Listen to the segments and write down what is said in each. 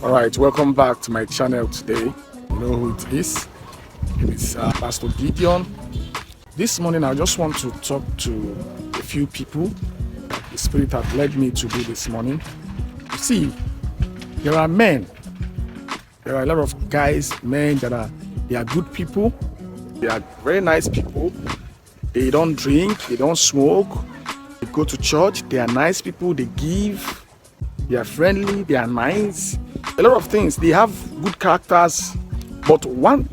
All right, welcome back to my channel today. You know who it is. It is Pastor Gideon. This morning, I just want to talk to a few people that the Spirit has led me to do this morning. You see, there are men. There are a lot of guys, men they are good people. They are very nice people. They don't drink. They don't smoke. They go to church. They are nice people. They give. They are friendly. They are nice. A lot of things. They have good characters. But one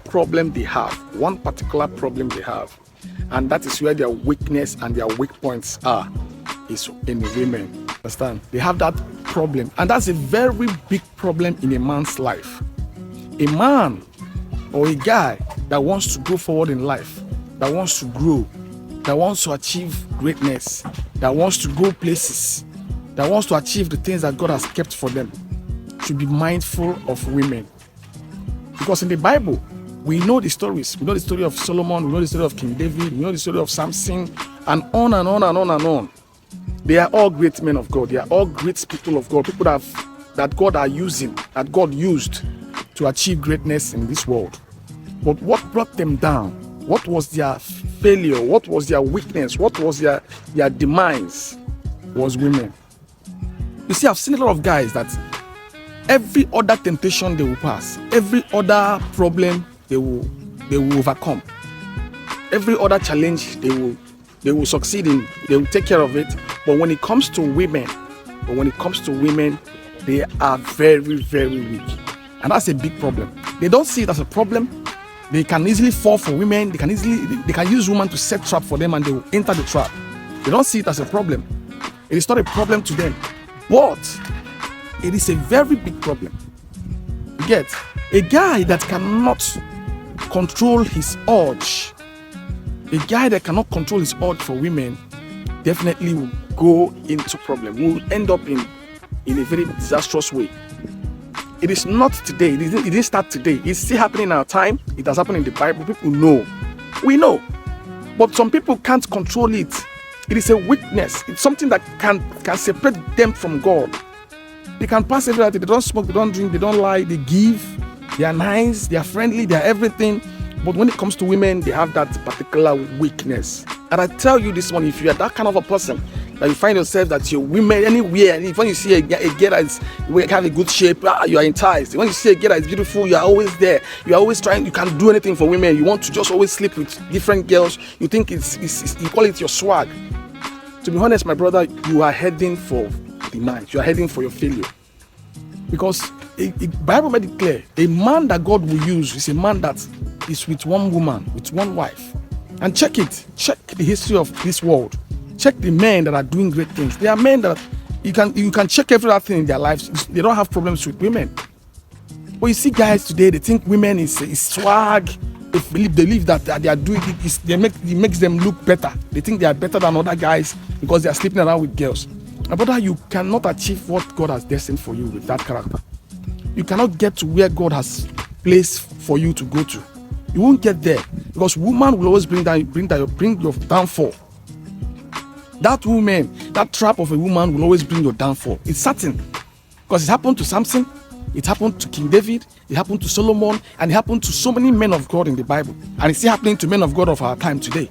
problem they have, one particular problem they have, and that is where their weakness and their weak points are, is in the women. Understand? They have that problem, and that's a very big problem in a man's life. A man or a guy that wants to go forward in life, that wants to grow, that wants to achieve greatness, that wants to go places, that wants to achieve the things that God has kept for them, should be mindful of women. Because in the Bible, we know the stories. We know the story of Solomon, we know the story of King David, we know the story of Samson, and on and on and on and on. They are all great men of God. They are all great people of God, people that God used to achieve greatness in this world. But what brought them down? What was their failure? What was their weakness? What was their demise? Was women. You see, I've seen a lot of guys that every other temptation they will pass, every other problem they will overcome, every other challenge they will succeed in, they will take care of it. But when it comes to women, they are very, very weak. And that's a big problem. They don't see it as a problem. They can easily fall for women. They can use women to set trap for them, and they will enter the trap. They don't see it as a problem. It is not a problem to them. But it is a very big problem. You get a guy that cannot control his urge. A guy that cannot control his urge for women definitely will go into problem. Will end up in a very disastrous way. It is not today. It didn't start today. It's still happening in our time. It has happened in the Bible. People know. We know. But some people can't control it. It is a weakness. It's something that can separate them from God. They can pass everything. They don't smoke, they don't drink, they don't lie, they give, they are nice, they are friendly, they are everything. But when it comes to women, they have that particular weakness. And I tell you this one, if you are that kind of a person, that you find yourself that you're women anywhere, and when you see a girl that have a good shape, you are enticed. When you see a girl that is beautiful, you are always there. You are always trying, you can't do anything for women. You want to just always sleep with different girls. You think you call it your swag. To be honest, my brother, you are heading for demise. You are heading for your failure. Because the Bible made it clear, a man that God will use is a man that is with one woman, with one wife. And check the history of this world. Check the men that are doing great things. They are men that you can check every other thing in their lives. They don't have problems with women. But you see guys today, they think women is swag. They believe that they are doing it. It makes them look better. They think they are better than other guys because they are sleeping around with girls. My brother, you cannot achieve what God has destined for you with that character. You cannot get to where God has placed for you to go to. You won't get there because woman will always bring your downfall. That woman, that trap of a woman will always bring your downfall. It's certain because it happened to Samson, it happened to King David, it happened to Solomon, and it happened to so many men of God in the Bible. And it's still happening to men of God of our time today.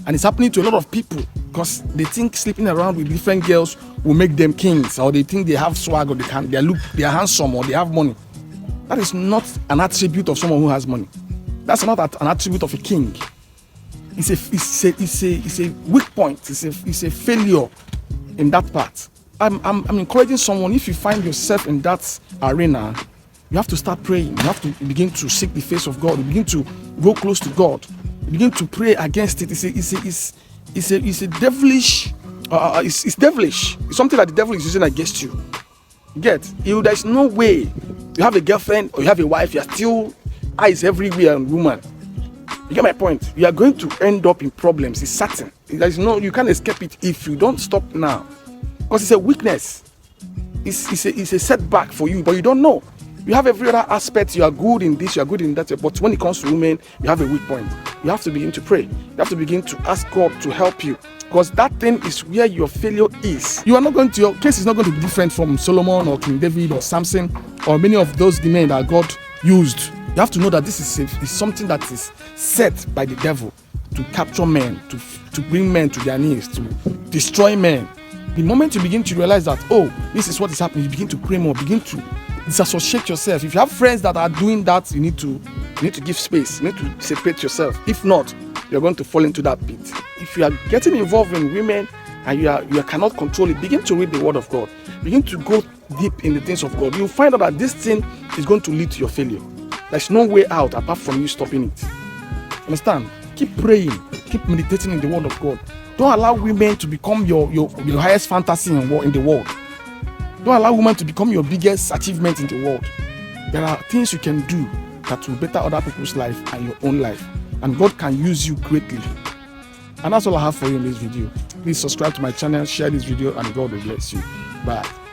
And it's happening to a lot of people because they think sleeping around with different girls will make them kings, or they think they have swag, or they are handsome, or they have money. That is not an attribute of someone who has money. That's not an attribute of a king. It's a weak point. It's a failure in that part. I'm encouraging someone, if you find yourself in that arena, you have to start praying. You have to begin to seek the face of God. You begin to go close to God. You begin to pray against it. It's a devilish. It's devilish. It's something that the devil is using against you. There's no way you have a girlfriend or you have a wife. You are still eyes everywhere on woman. You get my point? You are going to end up in problems. It's certain. You can't escape it if you don't stop now, because it's a weakness. It's a setback for you, but you don't know. You have every other aspect. You are good in this, you are good in that, but when it comes to women, you have a weak point. you have to begin to pray. You have to begin to ask God to help you, because that thing is where your failure is. Your case is not going to be different from Solomon or King David or Samson or many of those men that God used. You have to know that this is something that is set by the devil to capture men, to bring men to their knees, to destroy men. The moment you begin to realize that, oh, this is what is happening, you begin to pray more, begin to disassociate yourself. If you have friends that are doing that, you need to give space. You need to separate yourself. If not, you're going to fall into that pit. If you are getting involved in women and you cannot control it, begin to read the word of God. Begin to go deep in the things of God. You'll find out that this thing is going to lead to your failure. There's no way out apart from you stopping it. Understand? Keep praying. Keep meditating in the word of God. Don't allow women to become your highest fantasy in the world. Don't allow women to become your biggest achievement in the world. There are things you can do that will better other people's life and your own life. And God can use you greatly. And that's all I have for you in this video. Please subscribe to my channel, share this video, and God will bless you. Bye.